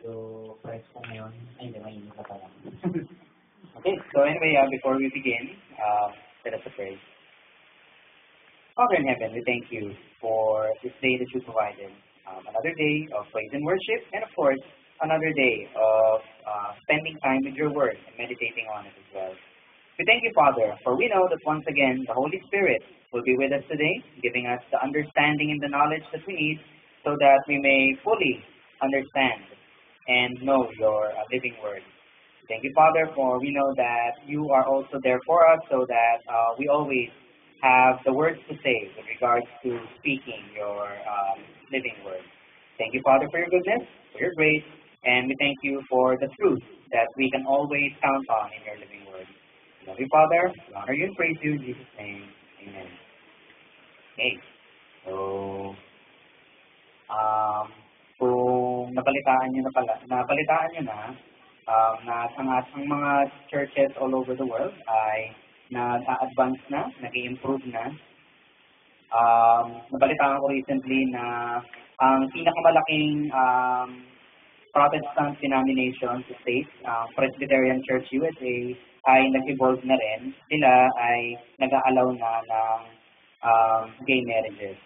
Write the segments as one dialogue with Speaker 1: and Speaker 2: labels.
Speaker 1: medyo fresh ko ngayon. Ay, hindi, mainit na pala.
Speaker 2: Okay, so anyway, before we begin, let us pray. Father in heaven, we thank you for this day that you provided. Another day of praise and worship, and of course, another day of spending time with your word and meditating on it as well. We thank you, Father, for we know that once again, the Holy Spirit will be with us today, giving us the understanding and the knowledge that we need so that we may fully understand and know your living word. Thank you, Father, for we know that you are also there for us so that we always have the words to say with regards to speaking your living word. Thank you, Father, for your goodness, for your grace, and we thank you for the truth that we can always count on in your living word. Love you, Father. We honor you and praise you in Jesus' name. Amen. Okay. So, kung nabalitaan nyo na ang mga churches all over the world ay nag-a-advance na, nag-i-improve na. Nabalitaan ko recently na ang pinakamalaking Protestant denomination sa States, Presbyterian Church USA, ay nag-evolve na rin. Sila ay nag-a-allow na ng gay marriages.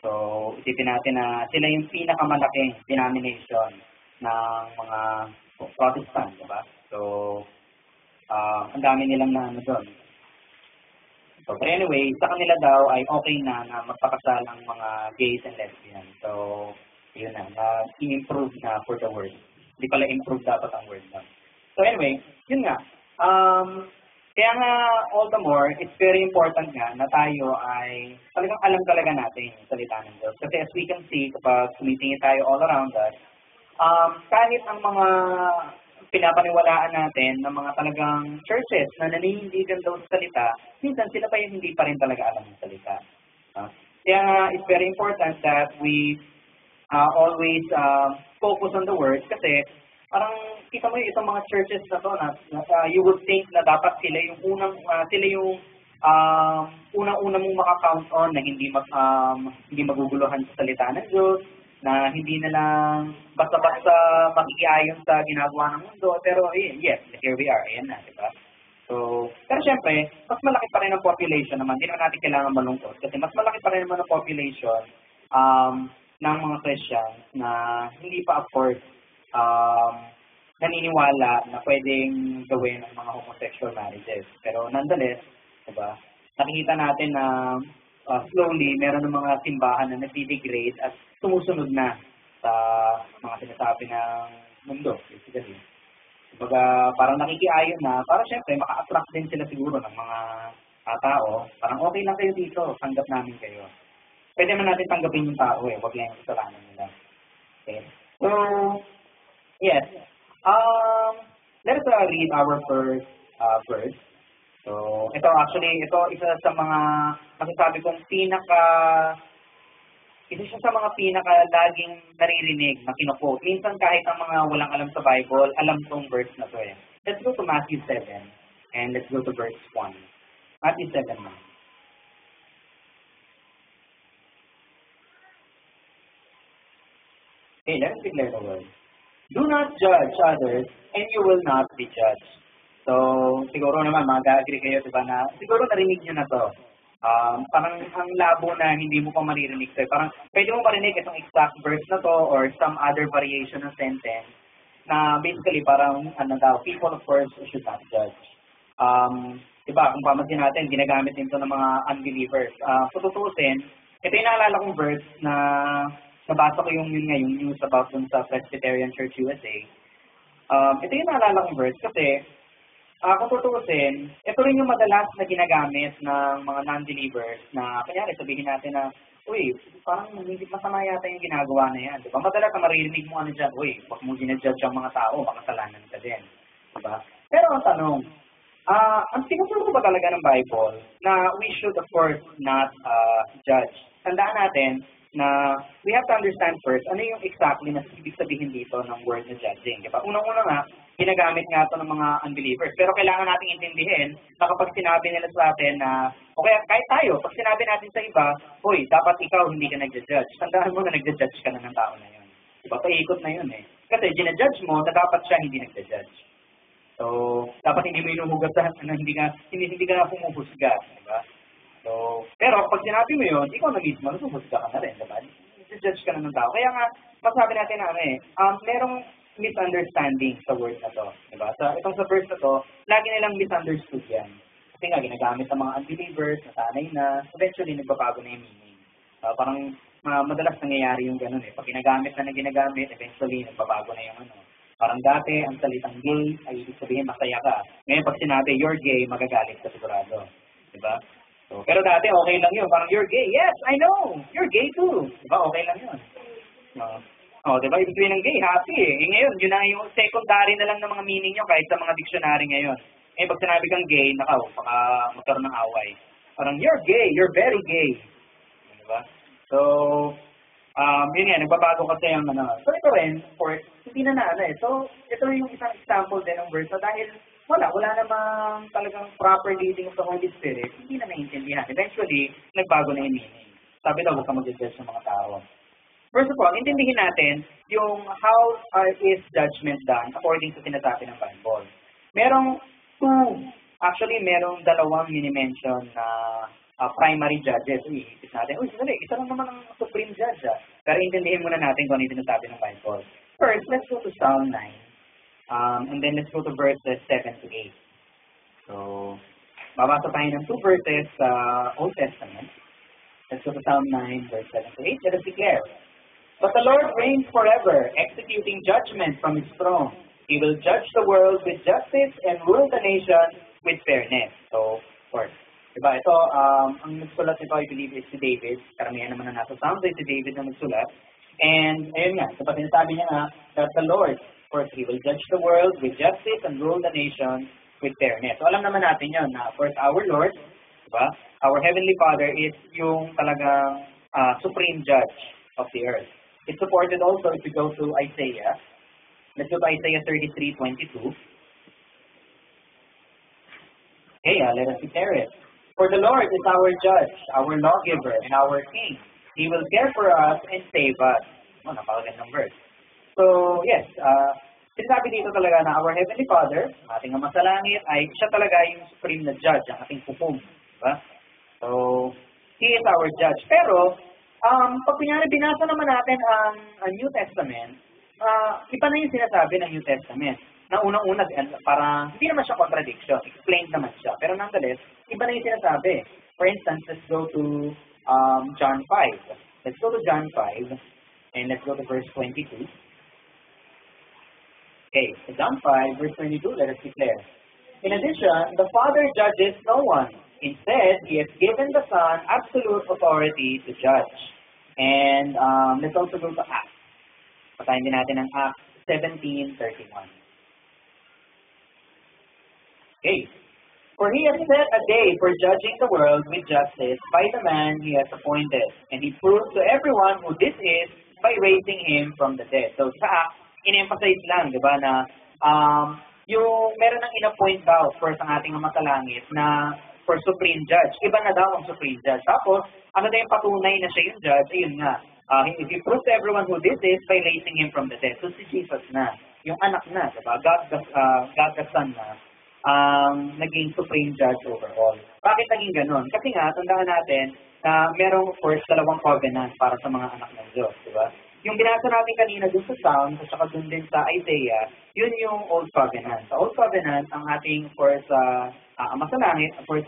Speaker 2: So, isipin natin na sila yung pinakamalaking denomination ng mga Protestant, diba? So, ang dami nilang na doon. So, but anyway, sa kanila daw ay okay na magpakasal ang mga gays and lesbians. So, yun na, na-improve na for the word. Hindi pala improve dapat ang word lang. So anyway, yun nga. Kaya nga, all the more, it's very important nga na tayo ay talagang alam talaga natin yung salita ng Diyos. Kasi as we can see, kapag tumitingin tayo all around us, kahit ang mga pinapaniwalaan natin ng mga talagang churches na naninindigan daw sa salita, minsan sila pa yung hindi pa rin talaga alam ng salita. Kaya nga, it's very important that we always focus on the word kasi parang kita mo yung itong mga churches na to na you would think na dapat sila yung unang-una mong maka-count on na hindi maguguluhan sa salita ng Diyos, na hindi na lang basta-basta makikiayon sa ginagawa ng mundo. Pero yes, here we are. Ayan na, diba? So, pero syempre, mas malaki pa rin ang population naman. Hindi naman natin kailangan malungkot kasi mas malaki pa rin naman ang population ng mga Christians na hindi pa of course naniniwala na pwedeng gawin ang mga homosexual marriages. Pero nonetheless, diba, nakikita natin na slowly meron ng mga simbahan na nag-degrade at sumusunod na sa mga sinasabi ng mundo, basically. Diba, parang nakikiayon na, para syempre maka-attract din sila siguro ng mga tao. Parang okay lang kayo dito, tanggap namin kayo. Pwede naman natin tanggapin yung tao wag lang yung kasalanan nila. Okay. So, yes. Let us read our first verse. So, ito isa sa mga masasabi kong isa siya sa mga laging naririnig na kino-quote. Minsan kahit ang mga walang alam sa Bible, alam tong verse na to eh. Let's go to Matthew 7 and let's go to verse 1. Matthew 7 na. Okay, let us declare the word. Do not judge others, and you will not be judged. So, siguro naman, mag-agree kayo, diba, na siguro narinig nyo na to. Parang ang labo na hindi mo pa maririnig sa'yo. Parang pwede mo marinig itong exact verse na to or some other variation of sentence na basically parang, people of course should not judge. Diba, kung pamansin natin, ginagamit din to ng mga unbelievers. Tututusin, ito yung naalala kong verse na nabasa ko yung news about dun sa Presbyterian Church USA. Ito yung naalala kong verse kasi kung tutuusin, ito rin yung madalas na ginagamit ng mga non-believers na kanyari sabihin natin na, uy, parang hindi masama yata yung ginagawa na yan. Diba? Madalas na maririnig mo dyan, uy, wag mo ginajudge ang mga tao, makasalanan ka din. Diba? Pero ang tanong, ang sinusuro ba talaga ng Bible na we should of course not judge? Tandaan natin na we have to understand first ano yung exactly na ibig sabihin dito ng word na judging. Diba? Unang-una nga, ginagamit nga ito ng mga unbelievers. Pero kailangan nating intindihin na kapag sinabi nila sa atin na, okay, kahit tayo, pag sinabi natin sa iba, hoy, dapat ikaw hindi ka nag-judge. Tandaan mo na nag-judge ka na ng tao na yun. Diba? Paikot na yun eh. Kasi ginajudge mo na dapat siya hindi nagja-judge. So, dapat hindi mo inuhugasan na hindi ka humuhusga, di ba? So, pero pag sinabi mo yun, ikaw na mismo, nasuhusga ka na rin, di ba? Judge ka na ng tao. Kaya nga, masabi natin na merong misunderstanding sa word na to. Diba? So, itong sa verse na to, lagi nilang misunderstood yan. Kasi nga, ginagamit ng mga unbelievers, nasanay na, eventually, nagbabago na yung meaning. Parang madalas nangyayari yung ganun eh. Pag ginagamit na ginagamit, eventually, nagbabago na yung ano. Parang dati, ang salitang gay ay ibig sabihin masaya ka. Ngayon, pag sinabi, you're gay, magagalit ka sigurado. Diba? So, pero dati, okay lang yun. Parang, you're gay. Yes, I know. You're gay too. Diba? Okay lang yun. Diba? Ibig sabihin ng gay, happy eh. Ngayon, yun na yung secondary na lang ng mga meaning nyo kahit sa mga dictionary ngayon. Pag sinabi kang gay, baka magkaroon ng away. Parang, you're gay. You're very gay. Diba? So, yun nga, nagbabago kasi yung So, ito rin, of course, hindi na So, ito yung isang example din ng verse. So, dahil wala namang talagang proper leading of the Holy Spirit, hindi na naiintindihan. Eventually, nagbago na yung meaning. Sabi daw, huwag ka mag-judge ng mga tao. First of all, intindihin natin yung how is judgment done according to sinasabi ng Bible. Merong merong dalawang mini-mention na primary judges. Iisip natin, isa lang naman ang supreme judge. Pero intindihin muna natin kung ano yung sinasabi ng Bible. First, let's go to Psalm 9. And then let's go to verses 7 to 8. So, babasa tayo ng 2 verses sa Old Testament. Let's go to Psalm 9, verse 7 to 8. Let us declare. But the Lord reigns forever, executing judgment from His throne. He will judge the world with justice and rule the nation with fairness. So, of course, diba? Ito, ang nagsulat nito, I believe, is si David. Karamihan naman na nasa Psalms ay si David na nagsulat. And, ayun nga, kapag sinasabi niya na, that the Lord, of course, He will judge the world with justice and rule the nation with fairness. So, alam naman natin yun na, of course, our Lord, diba? Our Heavenly Father is yung talagang supreme judge of the earth. It's supported also if you go to Isaiah. Let's go to Isaiah 33:22. Okay, let us declare it. For the Lord is our judge, our lawgiver, and our king. He will care for us and save us. Napakagandang verse. So, yes, sinasabi dito talaga na our Heavenly Father, ating Ama sa langit, ay siya talaga yung supreme na judge, ang ating hukom. Diba? So, He is our judge. Pero, pag binasa naman natin ang New Testament, iba na yung sinasabi ng New Testament. Na unang-una, parang hindi naman siya contradiction. Explained naman siya. Pero nonetheless, iba na yung sinasabi. For instance, let's go to John 5. Let's go to John 5 and let's go to verse 22. Okay, so John 5, verse 22, let us declare. In addition, the Father judges no one. Instead, He has given the Son absolute authority to judge. And let's also go to Acts. Patayin din natin ang Acts 17:31. Okay. For He has set a day for judging the world with justice by the man He has appointed. And He proves to everyone who this is by raising Him from the dead. So sa Acts, in-emphasize lang, di ba, na yung meron ng in-appoint daw first ang ating Ama sa langit na for supreme judge. Iba na daw ang supreme judge. Tapos, ano na yung patunay na siya yung judge? Ayun nga. If you prove to everyone who this is by raising Him from the dead. So, si Jesus na. Yung anak na. Diba? God the Son na. Naging supreme judge over all. Bakit naging ganun? Kasi nga, tandaan natin na merong, of course, dalawang covenant para sa mga anak ng Diyos. Diba? Yung binasa natin kanina dun sa Psalms at saka dun din sa Isaiah, yun yung Old Covenant. Sa Old Covenant, ang ating, of course, Ama sa langit, of course,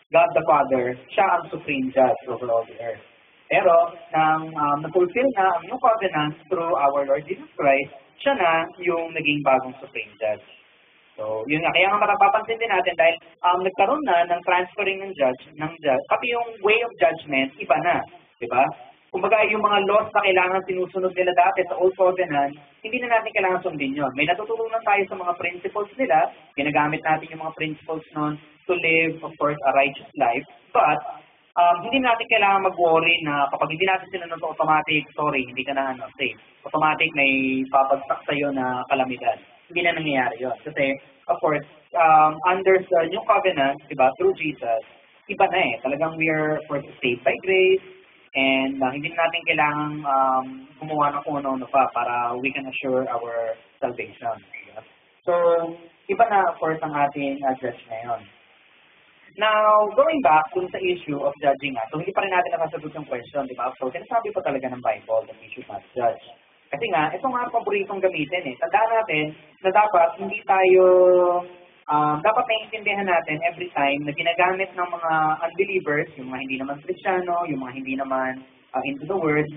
Speaker 2: God the Father, siya ang supreme judge over all the earth. Pero, nang na-fulfill na ang new covenant through our Lord Jesus Christ, siya na yung naging bagong supreme judge. So, yun nga. Kaya nga matapapansin din natin dahil nagkaroon na ng transferring ng judge, pati yung way of judgment, iba na. Diba? Kumbaga, yung mga laws na kailangan sinusunod nila dati sa Old Covenant, hindi na natin kailangan sundin yun. May natutunan tayo sa mga principles nila. Ginagamit natin yung mga principles nun to live, of course, a righteous life. But, hindi natin kailangan mag-worry na kapag hindi natin sinunod sa automatic, sorry, hindi ka na safe. Automatic may babagsak sa'yo na kalamidad. Hindi na nangyayari yun. Kasi, of course, under the new covenant, diba, through Jesus, iba na eh. Talagang we are, of course, saved by grace. And hindi natin kailangang gumawa ng kung ano-ano pa para we can assure our salvation. Diba? So, iba na of course ang ating judge ngayon. Now, going back dun sa issue of judging so hindi pa rin natin nakasagot yung question, di ba? So, sinasabi po talaga ng Bible that we should not judge. Kasi nga, ito nga paboritong gamitin eh. Tandaan natin na dapat hindi tayo, dapat naiintindihan natin every time na ginagamit ng mga unbelievers, yung mga hindi naman Kristiyano, yung mga hindi naman into the Word,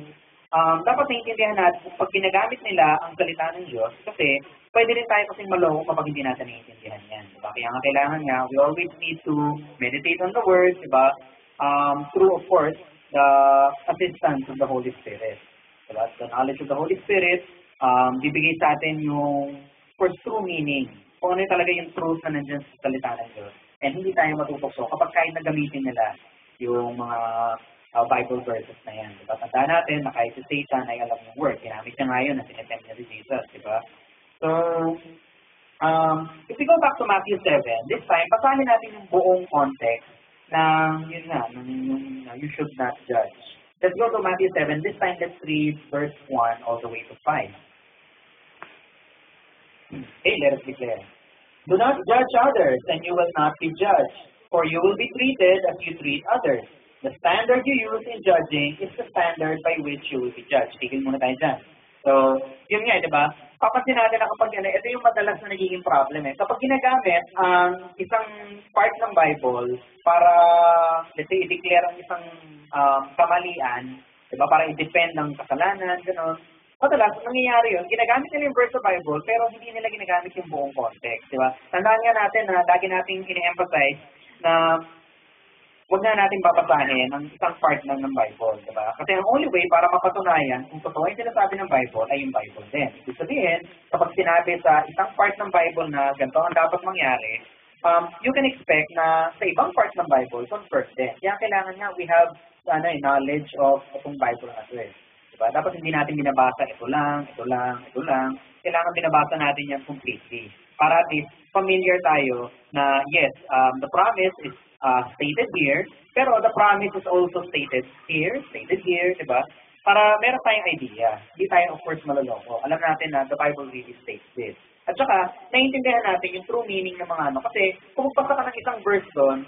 Speaker 2: dapat naiintindihan natin kung pag ginagamit nila ang salita ng Diyos, kasi pwede rin tayo kasing maloko kapag hindi natin naiintindihan yan. Diba? Kaya nga kailangan nga, we always need to meditate on the Word, diba? Through, of course, the assistance of the Holy Spirit. Diba? The knowledge of the Holy Spirit, bibigay sa atin yung, of course, true meaning. Kung ano talaga yung truth na nandiyan sa salita ng Diyos. And hindi tayo matutokso kapag kahit na gamitin nila yung mga Bible verses na yan. Diba? Tandaan natin na kahit si Satan ay alam yung word. Ginamit niya nga yun na sinetempt niya si Jesus. Diba? So, if we go back to Matthew 7, this time, basahin natin yung buong context ng, yun nga, yung you should not judge. Let's go to Matthew 7. This time, let's read verse 1 all the way to 5. Okay, let us declare. Do not judge others, and you will not be judged, for you will be treated as you treat others. The standard you use in judging is the standard by which you will be judged. Tigil muna tayo dyan. So, yun nga, di ba? Papansin natin na kapag ito yung madalas na nagiging problem eh. Kapag ginagamit ang isang part ng Bible para, let's say, i-declare ang isang kamalian, di ba? Para i-defend ng kasalanan, gano'n. Madalas, nangyayari yun, ginagamit nila yung verse sa Bible, pero hindi nila ginagamit yung buong context, di ba? Tandaan nga natin na lagi natin ini-emphasize na huwag na natin babasahin ang isang part lang ng Bible, di ba? Kasi ang only way para mapatunayan kung totoo yung sinasabi ng Bible ay yung Bible din. Ibig sabihin, kapag sinabi sa isang part ng Bible na ganito ang dapat mangyari, you can expect na sa ibang part ng Bible, confirmed din. Kaya kailangan nga we have knowledge of itong Bible na ito eh. Diba? Dapat hindi natin binabasa ito lang. Kailangan binabasa natin yan completely. Para at least familiar tayo na yes, the promise is stated here, pero the promise is also stated here, diba? Para meron tayong idea. Hindi tayo of course maloloko. Alam natin na the Bible really states this. At saka, naiintindihan natin yung true meaning ng mga kasi kung magpasa ka ng isang verse doon,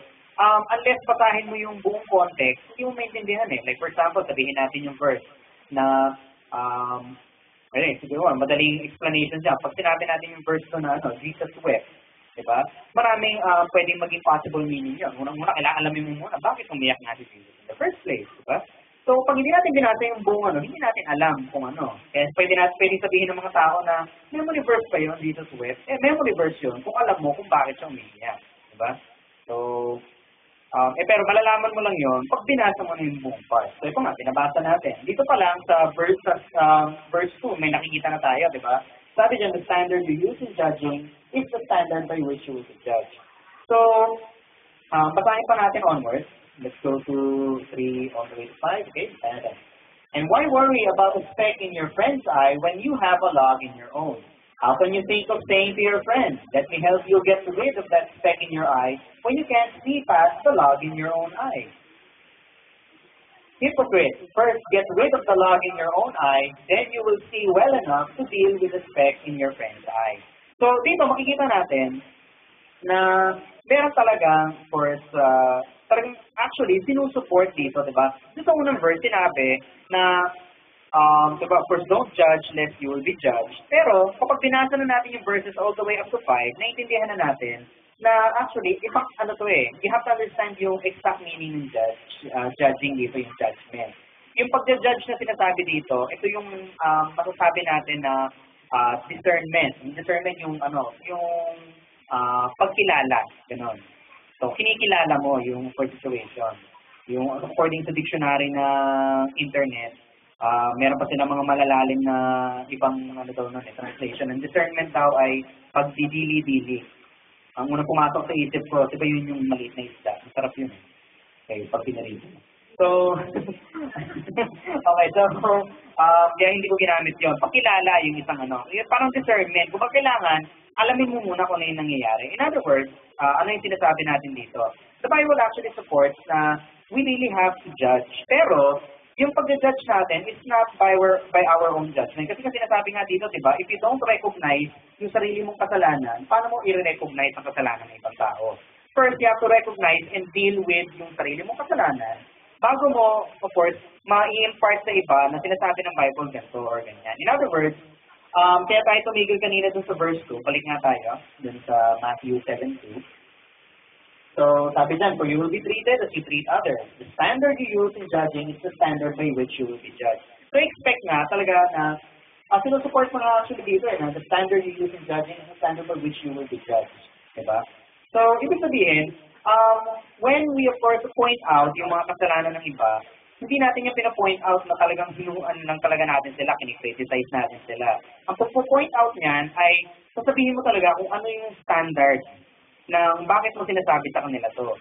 Speaker 2: unless basahin mo yung buong context, hindi mo maintindihan eh. Like for example, sabihin natin yung verse na siguro madaling explanation siya. Pag sinabi natin yung verse na Jesus wept, diba? Maraming pwedeng maging possible meaning yun. Unang-una, kailangan alamin mo muna bakit umiyak nga si Jesus in the first place, diba? So, pag hindi natin binasa yung buong hindi natin alam kung ano. Kaya pwede sabihin ng mga tao na memory verse pa yun, Jesus wept. Memory verse yun kung alam mo kung bakit siya umiyak, diba? So, pero malalaman mo lang yon pag binasa mo na yung buong part. So, ito nga, binabasa natin. Dito pa lang sa verse 2, may nakikita na tayo, di ba? Sabi dyan, the standard you use in judging is the standard by which you will be judged. So, basahin pa natin onwards. Let's go to 3 all the way to 5. Okay, and why worry about a speck in your friend's eye when you have a log in your own? How can you think of saying to your friend, let me help you get rid of that speck in your eye, when you can't see past the log in your own eye? Hypocrite, first get rid of the log in your own eye, then you will see well enough to deal with the speck in your friend's eye. So, dito makikita natin na meron talagang, of course, talagang actually sinusupport dito, diba? Dito sa unang verse, sinabi na diba, of course, don't judge lest you will be judged. Pero, kapag binasa na natin yung verses all the way up to 5, naiintindihan na natin na actually, ibang you have to understand yung exact meaning ng judging dito, yung judgment. Yung pag-judge na sinasabi dito, ito yung masasabi natin na discernment. Yung discernment yung pagkilala, gano'n. So, kinikilala mo yung situation. Yung according to dictionary na internet, meron pa silang mga malalalim na ibang translation. Ang discernment daw ay pagdidili-dili. Ang unang pumasok sa isip ko, diba yun yung maliit na isda? Masarap yun eh. Okay, pag pinarito. So, okay, so, kaya hindi ko ginamit yun. Pagkilala yung isang parang discernment. Kung kailangan, alamin mo muna kung ano yung nangyayari. In other words, ano yung sinasabi natin dito? The Bible actually supports na we really have to judge. Pero, yung pag-judge natin is not by our own judgment. Kasi sinasabi nga dito, di ba, if you don't recognize yung sarili mong kasalanan, paano mo i-recognize ang kasalanan ng ibang tao? First, you have to recognize and deal with yung sarili mong kasalanan bago mo, of course, ma-i-impart sa iba na sinasabi ng Bible ganito or ganyan. In other words, kaya tayo tumigil kanina dun sa verse 2, balik nga tayo dun sa Matthew 7:2. So, sabi dyan, for you will be treated as you treat others. The standard you use in judging is the standard by which you will be judged. So, expect nga talaga na, sinusupport mo nga actually dito na the standard you use in judging is the standard by which you will be judged. Diba? So, ibig sabihin, when we of course point out yung mga kasalanan ng iba, hindi natin yung pinapoint out na talagang hinuan lang talaga natin sila, kinikriticize natin sila. Ang pagpo-point out niyan ay sasabihin mo talaga kung ano yung standard na bakit mo sinasabi sa kanila to.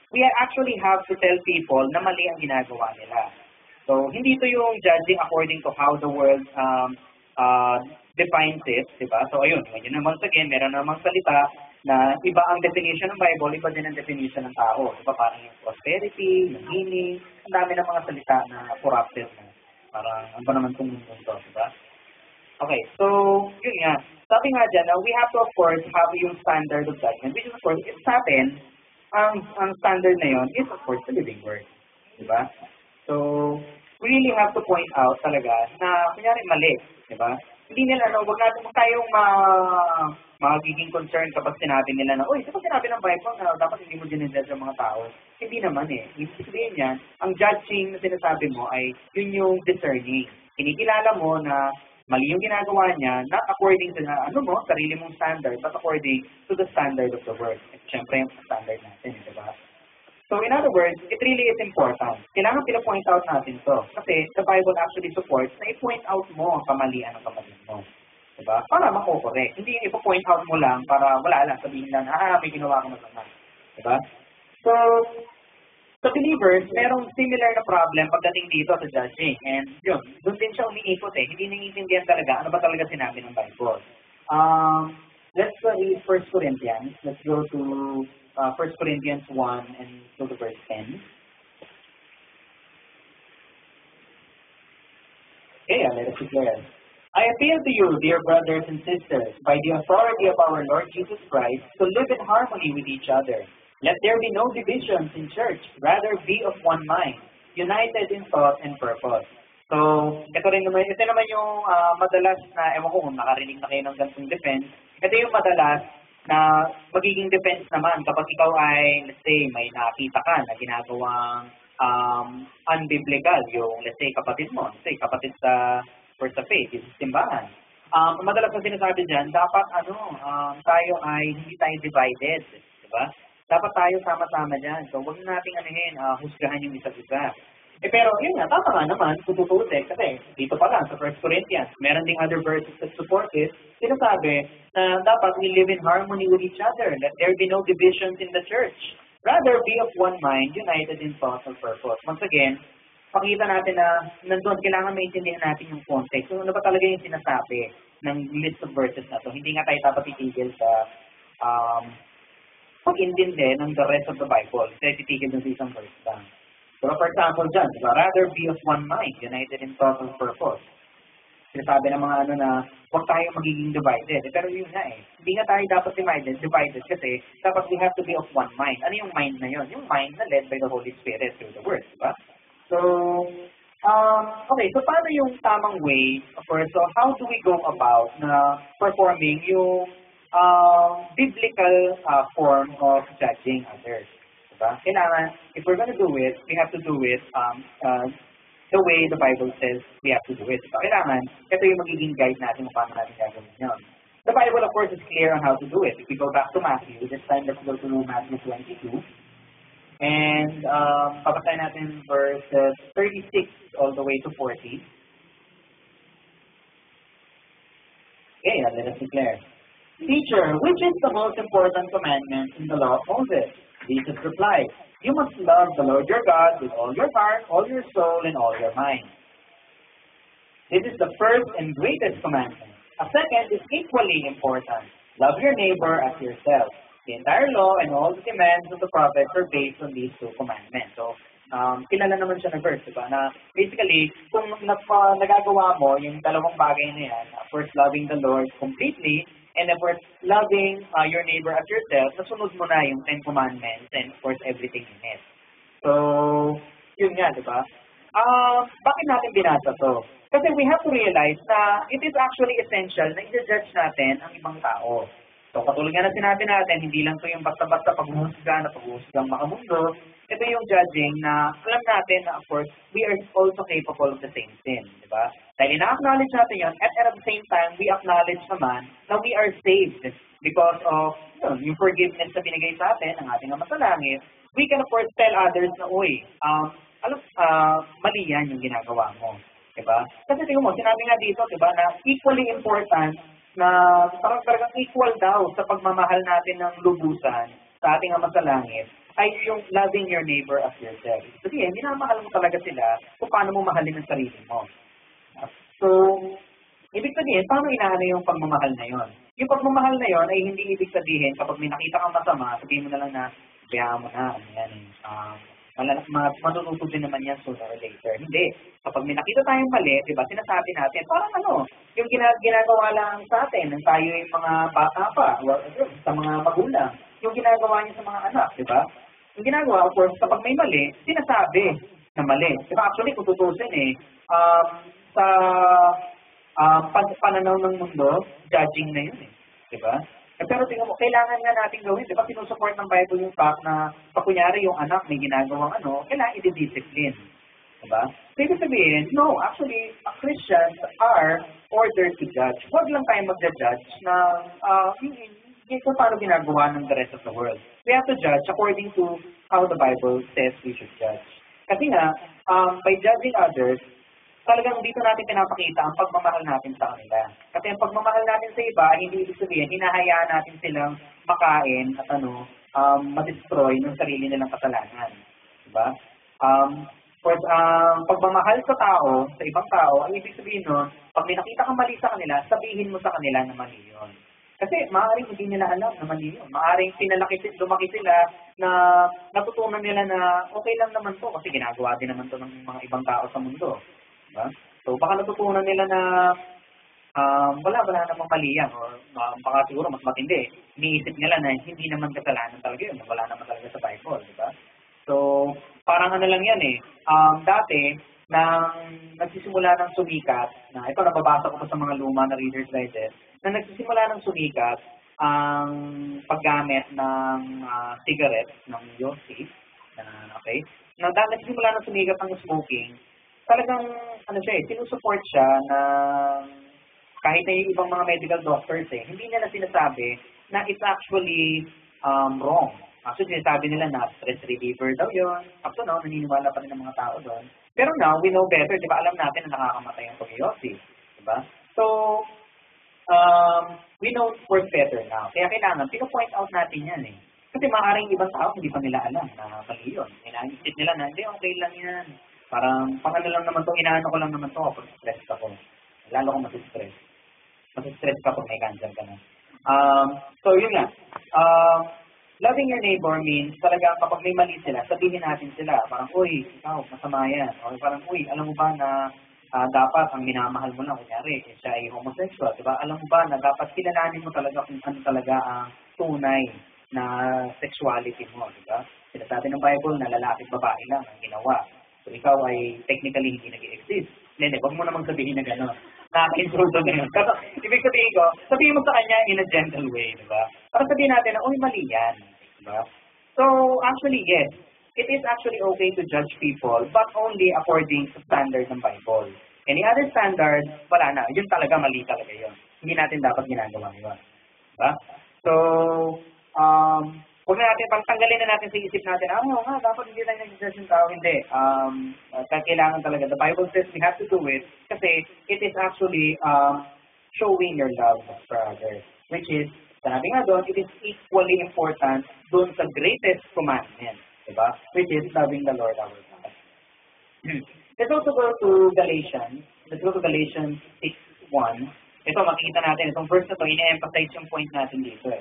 Speaker 2: We actually have to tell people na mali ang ginagawa nila. So, hindi ito yung judging according to how the world defines it, diba? So, ayun, yun naman again, meron namang salita na iba ang definition ng Bible, iba din ang definition ng tao. Diba? Parang yung prosperity, yung meaning, ang dami ng mga salita na corrupted na. Parang, ano ba naman itong mundo to, diba? Okay, so, yun nga. Sabi nga dyan, we have to, of course, have yung standard of judgment, which is, of course, it's happen, ang standard na yun is, of course, the living word. Diba? So, we really have to point out talaga na, kunyari, mali. Diba? Hindi nila, huwag natin tayong magiging concern kapag sinabi nila na, uy, di ba sinabi ng Bible na dapat hindi mo dinidjudge ang mga tao? Hindi naman eh. Ibig sabihin yan, ang judging na sinasabi mo ay yun yung discerning. Kinikilala mo na mali yung ginagawa niya, not according to sarili mong standard, but according to the standard of the word. At syempre yung standard natin, di ba? So, in other words, it really is important. Kailangan pina-point out natin to. Kasi the Bible actually supports na i-point out mo ang kamalian ng kapatid mo. Diba? Para mako-correct. Hindi yung ipo-point out mo lang para wala lang, sabihin lang, may ginawa ko masama. Diba? So, sa believers, merong similar na problem pagdating dito sa judging. And yun, doon din siya umiikot eh. Hindi naiintindihan talaga ano ba talaga sinabi ng Bible. Let's read 1 Corinthians. Let's go to 1 Corinthians 1 and go to verse 10. Okay, let us declare. I appeal to you, dear brothers and sisters, by the authority of our Lord Jesus Christ, to live in harmony with each other. Let there be no divisions in church, rather be of one mind, united in thought and purpose. So, ito naman yung madalas na, ewan ko kung nakarinig na kayo ng ganitong defense, ito yung madalas na magiging defense naman kapag ikaw ay, let's say, may nakita ka na ginagawang unbiblical, yung, let's say, kapatid mo, let's say, kapatid sa first of faith, yung simbahan. Madalas na sinasabi dyan, dapat tayo ay hindi tayo divided, di ba? Dapat tayo sama-sama dyan. So, huwag nating husgahan yung isa't isa. Pero, yun nga, tama nga naman, tututusin, kasi dito pa lang, sa 1 Corinthians, meron ding other verses that support it, sinasabi na dapat we live in harmony with each other. Let there be no divisions in the church. Rather, be of one mind, united in thought and purpose. Once again, pakita natin na nandun, kailangan maintindihan natin yung context. So, ano ba talaga yung sinasabi ng list of verses na to? Hindi nga tayo dapat titigil sa pag-intindi ng the rest of the Bible. Kasi titigil dun sa isang verse lang. So, for example, dyan, rather be of one mind, united in thought and purpose. Sinasabi ng mga na, huwag tayo magiging divided. Pero yun nga eh, hindi nga tayo dapat divided kasi dapat we have to be of one mind. Ano yung mind na yun? Yung mind na led by the Holy Spirit through the Word, diba? So, okay, so paano yung tamang way, of course, so how do we go about na performing yung biblical form of judging others? Diba? Kailangan, if we're gonna do it, we have to do it the way the Bible says we have to do it. So, kailangan, ito yung magiging guide natin kung paano natin gagawin yun. The Bible, of course, is clear on how to do it. If we go back to Matthew, this time let's go to Matthew 22. And papasahin natin verses 36 all the way to 40. Okay, let us declare. Teacher, which is the most important commandment in the law of Moses? Jesus replied, you must love the Lord your God with all your heart, all your soul, and all your mind. This is the first and greatest commandment. A second is equally important. Love your neighbor as yourself. The entire law and all the demands of the prophets are based on these two commandments. So, kilala naman siya na verse, diba? Na basically, kung nagagawa mo yung dalawang bagay na yan, first loving the Lord completely, and of course, loving your neighbor as yourself, nasunod mo na yung 10 Commandments and of course, everything in it. So, yun nga, diba? Bakit natin binasa to? Kasi we have to realize na it is actually essential na i-judge natin ang ibang tao. So, katulad nga na sinabi natin, hindi lang to yung basta-basta paghuhusga na paghuhusgang makamundo. Ito yung judging na alam natin na, of course, we are also capable of the same sin. Diba? Dahil ina-acknowledge natin yun, at the same time, we acknowledge naman na we are saved because of yung forgiveness na binigay sa atin ng ating Ama sa Langit. We can, of course, tell others na, uy, mali yan yung ginagawa mo. Diba? Kasi tingnan mo, sinabi nga dito, diba, na equally important na parang equal daw sa pagmamahal natin ng lubusan sa ating Ama sa Langit ay yung loving your neighbor as yourself. Kasi minamahal mo talaga sila kung paano mo mahalin ang sarili mo. So, ibig sabihin, paano inaano yung pagmamahal na yon? Yung pagmamahal na yon ay hindi ibig sabihin kapag may nakita kang masama, sabihin mo na lang na, bayaan mo na, matututo din naman yan sooner or later. Hindi. Kapag may nakita tayong mali, diba, sinasabi natin, parang yung ginagawa lang sa atin, nang tayo yung mga bata pa, or sa mga magulang, yung ginagawa niya sa mga anak, diba? Yung ginagawa, of course, kapag may mali, sinasabi na mali. Diba, actually, kung tutusin sa pananaw ng mundo, judging na yun diba? Pero tingnan mo, kailangan nga natin gawin. Di ba, sinusupport ng Bible yung fact na pag kunyari yung anak may ginagawang kailangan i-discipline. Diba? So, ibig sabihin, no, actually, Christians are ordered to judge. Huwag lang tayo mag-judge na kung paano ginagawa ng the rest of the world. We have to judge according to how the Bible says we should judge. Kasi nga, by judging others, talagang dito natin pinapakita ang pagmamahal natin sa kanila. Kasi ang pagmamahal natin sa iba, hindi ibig sabihin, hinahayaan natin silang makain at ma-destroy ng sarili nilang kasalanan. Diba? Pagmamahal sa tao, sa ibang tao, ang ibig sabihin nun, pag may nakita kang mali sa kanila, sabihin mo sa kanila na mali yun. Kasi maaaring hindi nila alam na mali yun. Maaaring lumaki sila na natutunan nila na okay lang naman to kasi ginagawa din naman to ng mga ibang tao sa mundo. Diba? So, baka natutunan nila na wala namang mali yan or baka siguro mas matindi. Iniisip nila na hindi naman kasalanan talaga yun. Wala naman talaga sa Bible. Diba? So, parang lang yan dati, nang nagsisimula ng sumikat, na ito nababasa ko pa sa mga luma na Reader's Digest, na nagsisimula ng sumikat ang paggamit ng cigarette, ng Yossi, okay? Na nagsisimula ng sumikat ng smoking, talagang, sinusupport siya na kahit na yung ibang mga medical doctors, hindi nila sinasabi na it's actually wrong. Actually, sinasabi nila na stress reliever daw yun. Up to now, naniniwala pa rin ng mga tao doon. Pero now, we know better. Di ba, alam natin na nakakamatay ang pag-iossi. Di ba? So, we know what's better now. Kaya kailangan, pino-point out natin yan Kasi maaaring ibang tao, hindi pa nila alam na mali yun. Inaisip nila na, hindi, okay lang yan. Parang, lang naman to, inaano ko lang naman to kapag stress ako. Lalo akong masistress. Masistress ka pag may cancer ka na. So, yun nga. Loving your neighbor means talaga kapag may mali sila, sabihin natin sila. Parang, uy, ikaw, masama yan. O parang, uy, alam mo ba na dapat ang minamahal mo lang, kunyari, siya ay homosexual. Diba? Alam mo ba na dapat kilalanin mo talaga kung ano talaga ang tunay na sexuality mo. Diba? Sinasabi ng Bible na lalaki at babae lang ang ginawa. So, ikaw ay technically hindi nag-exist. Hindi, wag mo namang sabihin na gano'n. Nakaka-insulto na yun. Pero, ibig sabihin mo sa kanya in a gentle way, di ba? Para sabihin natin na, uy, mali yan. Di ba? So, actually, yes. It is actually okay to judge people, but only according to standards ng Bible. Any other standard, wala na. Yun talaga, mali talaga yun. Hindi natin dapat ginagawa yun. Di ba? So, huwag na natin, pagtanggalin na natin sa isip natin, dapat hindi tayo nag-judge yung tao. Hindi. Kailangan talaga. The Bible says we have to do it kasi it is actually showing your love for others. Which is, sanabi nga doon, it is equally important doon sa greatest commandment. Diba? Which is loving the Lord our God. Let's also go to Galatians. Let's go to Galatians 6:1. Ito, makikita natin. Itong verse na ito, ina-emphasize yung point natin dito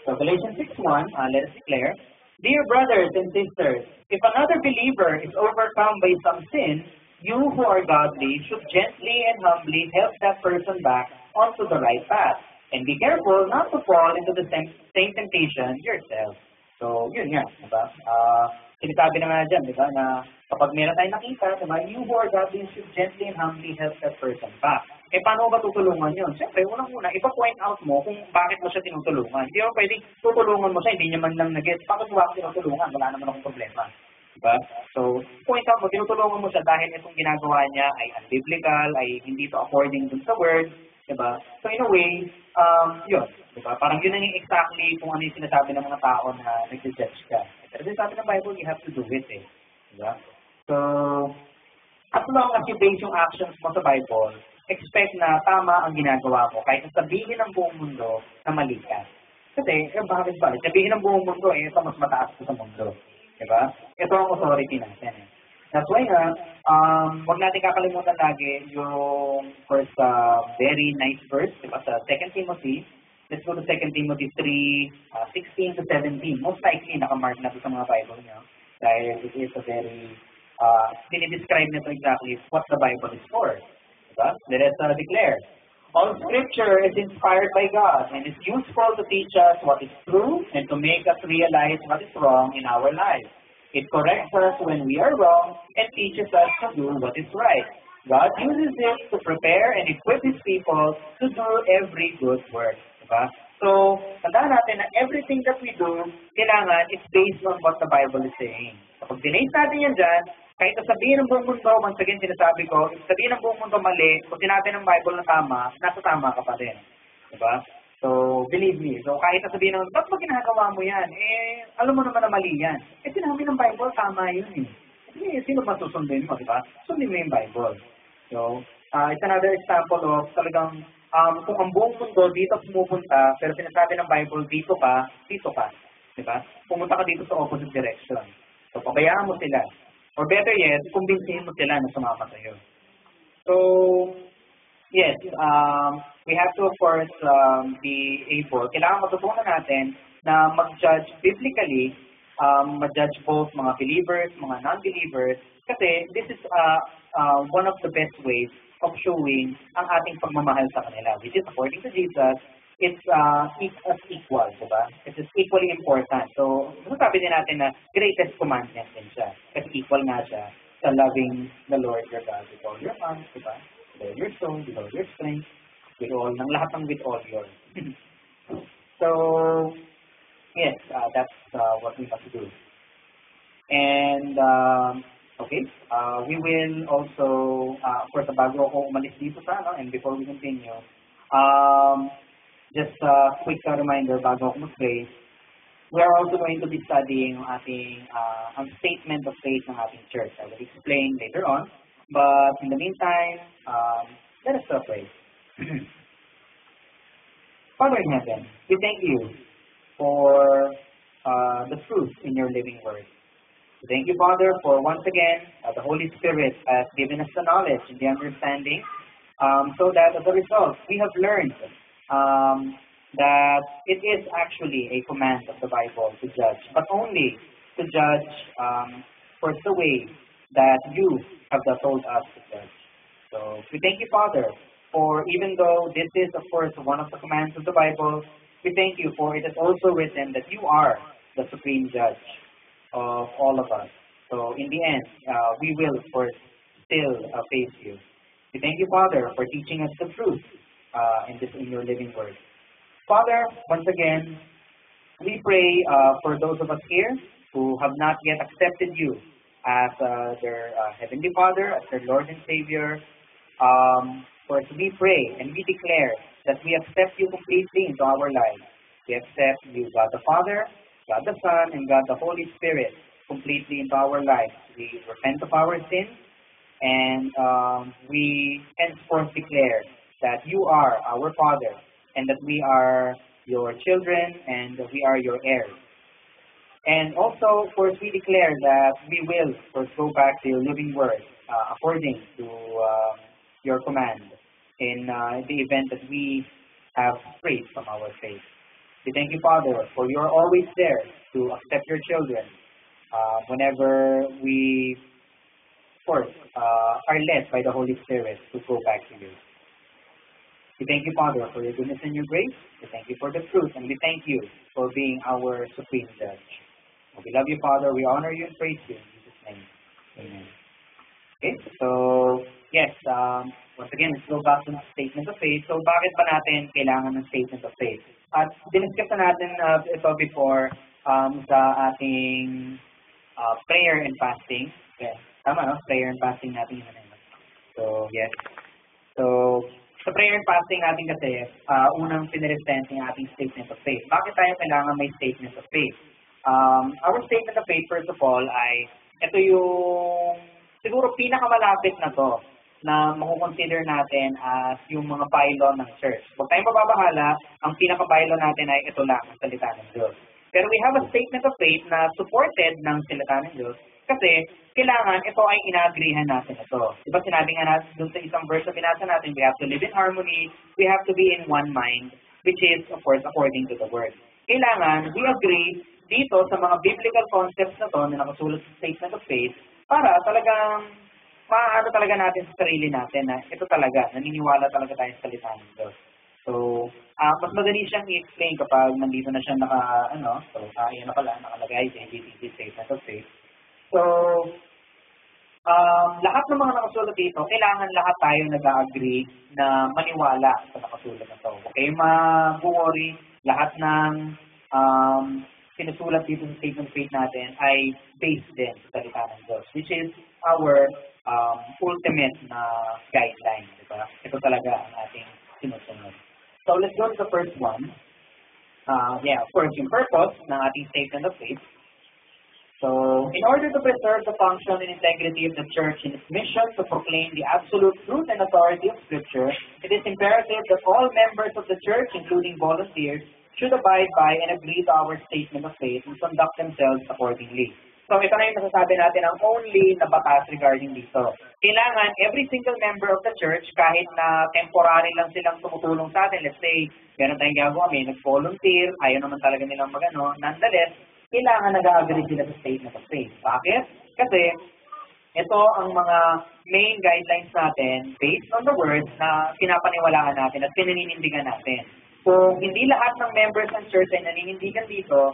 Speaker 2: So, Galatians 6:1, let us declare, Dear brothers and sisters, if another believer is overcome by some sin, you who are godly should gently and humbly help that person back onto the right path. And be careful not to fall into the same temptation yourself. So, yun nga, diba? Sinasabi na nga dyan, diba, na kapag meron tayong nakita, diba, you who are godly should gently and humbly help that person back. Eh, paano ba tutulungan yun? Siyempre, unang-una, ipa-point out mo kung bakit mo siya tinutulungan. Hindi mo pwedeng tutulungan mo siya, hindi niya man lang nag-get. Bakit mo ako tinutulungan? Wala naman akong problema. Diba? So, point out mo, tinutulungan mo siya dahil itong ginagawa niya ay unbiblical, ay hindi to according dun sa word. Diba? So, in a way, yun. Diba? Parang yun ang exactly kung ano yung sinasabi ng mga tao na nag-judge ka. Pero sabi ng Bible, you have to do it eh. Diba? So, as long as you base yung actions mo sa Bible, expect na tama ang ginagawa mo. Kahit sabihin ng buong mundo na mali ka. Kasi, bakit ba? Sabihin ng buong mundo, ito mas mataas ko sa mundo. Diba? Ito ang authority natin. That's why huwag natin kakalimutan lagi yung first very nice verse, diba? Sa 2 Timothy. Let's go to 2 Timothy 3, 16 to 17. Most likely, nakamark na ito sa mga Bible niyo. Dahil it is a very, dinidescribe nito exactly what the Bible is for. Diba? Let us declare. All scripture is inspired by God and is useful to teach us what is true and to make us realize what is wrong in our lives. It corrects us when we are wrong and teaches us to do what is right. God uses it to prepare and equip His people to do every good work. Diba? So, tandaan natin na everything that we do, kailangan is based on what the Bible is saying. Kapag dinase natin yan dyan, kahit sabihin ng buong mundo, once again sinasabi ko, sabihin ng buong mundo mali, kung sinabi ng Bible na tama, nasa tama ka pa din. Diba? So, believe me. So, kahit sabihin ng, ba't mo ginagawa mo yan? Eh, alam mo naman na mali yan. Eh, sinabi ng Bible, tama yun eh. Eh, sino ba susundin mo, diba? Sundin mo yung Bible. So, it's another example of talagang, kung ang buong mundo dito pumupunta, pero sinasabi ng Bible, dito ka. Diba? Pumunta ka dito sa opposite direction. So, pabayaan mo sila. Or better yet, kumbinsihin mo sila na sumama sa'yo. So, yes, we have to of course be able, kailangan matutunan natin na mag-judge biblically, mag-judge both mga believers, mga non-believers, kasi this is one of the best ways of showing ang ating pagmamahal sa kanila, which is according to Jesus, it's equal, diba? It is equally important. So, sabi din natin na greatest commandment din siya. Kasi equal nga siya sa loving the Lord your God with all your heart, diba? With all your soul, with all your strength, with all, ng lahat ng with all your. So, yes, that's what we must do. And, okay, we will also, of course, bago ako umalis dito sa, and before we continue, just a quick reminder bago ako mag-pray, we are also going to be studying ang statement of faith ng ating church. I will explain later on. But in the meantime, let us pray. Father in heaven, we thank you for the truth in your living word. We thank you, Father, for once again, the Holy Spirit has given us the knowledge and the understanding so that as a result, we have learned that it is actually a command of the Bible to judge, but only to judge for the way that you have told us to judge. So we thank you, Father, for even though this is, of course, one of the commands of the Bible, we thank you for it is also written that you are the supreme judge of all of us. So in the end, we will, of course, still face you. We thank you, Father, for teaching us the truth in your living word. Father, once again, we pray for those of us here who have not yet accepted you as their Heavenly Father, as their Lord and Savior. For us, we pray and we declare that we accept you completely into our lives. We accept you, God the Father, God the Son, and God the Holy Spirit completely into our lives. We repent of our sins, and we henceforth declare that you are our Father, and that we are your children, and that we are your heirs. And also, of course, we declare that we will, of course, go back to your living word according to your command in the event that we have strayed from our faith. We thank you, Father, for you're always there to accept your children whenever we, of course, are led by the Holy Spirit to go back to you. We thank you, Father, for your goodness and your grace. We thank you for the truth, and we thank you for being our supreme judge. We love you, Father. We honor you and praise you. In Jesus' name, amen. Okay, so, yes, once again, let's go back to the statement of faith. So, bakit ba natin kailangan ng statement of faith? At diniscuss na natin ito before sa ating prayer and fasting. Okay. Tama, no? Prayer and fasting natin yun. So, yes. So, sa prayer and fasting natin kasi, unang piniresent yung ating statement of faith. Bakit tayo kailangan may statement of faith? Our statement of faith, first of all, ay ito yung siguro pinakamalapit na to na makukonsider natin as yung mga bylaw ng church. Huwag tayong mababahala, ang pinaka-bylaw natin ay ito lang, ang salita ng Diyos. Pero we have a statement of faith na supported ng salita ng Diyos kasi kailangan ito ay inaagrihan natin ito. Diba sinabi nga natin dun sa isang verse na binasa natin, we have to live in harmony, we have to be in one mind, which is, of course, according to the Word. Kailangan we agree dito sa mga biblical concepts na to na nakasulat sa statement of faith para talagang maaano talaga natin sa sarili natin na ito talaga, naniniwala talaga tayo sa salita ng Diyos. So, mas madali siyang i-explain kapag nandito na siya ayan na pala, nakalagay sa ABCD statement of faith. So, lahat ng mga nakasulat dito, kailangan lahat tayo nag-agree na maniwala sa nakasulat na ito. Okay, mag-worry, lahat ng sinusulat dito sa statement of faith natin ay based din sa salita ng Diyos, which is our ultimate na guideline. Diba? Ito talaga ang ating sinusunod. So, let's go to the first one. Of course, yung purpose ng ating statement of faith. So, in order to preserve the function and integrity of the church in its mission to proclaim the absolute truth and authority of Scripture, it is imperative that all members of the church, including volunteers, should abide by and agree to our statement of faith and conduct themselves accordingly. So, ito na yung nasasabi natin ang only na batas regarding dito. Kailangan every single member of the church, kahit na temporary lang silang tumutulong sa atin, let's say, meron tayong gagawa, may nag-volunteer, ayaw naman talaga nilang magano, nonetheless, kailangan nag-agree sila sa statement of faith. Bakit? Kasi, ito ang mga main guidelines natin based on the words na pinapaniwalaan natin at pinaninindigan natin. So, hindi lahat ng members ng church ay naninindigan dito,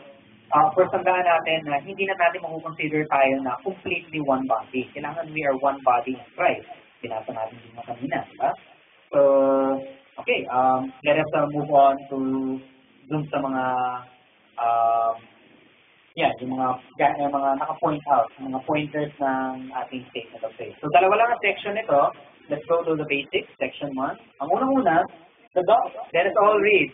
Speaker 2: first tandaan natin na hindi na natin makukonsider tayo na completely one body. Kailangan we are one body in Christ. Pinasa natin din mga kanina, diba? So, okay, let us move on to dun sa mga yung mga naka-point out, mga pointers ng ating statement of faith. So, dalawa lang ang section nito. Let's go to the basics, section 1. Ang unang-una, let us all read.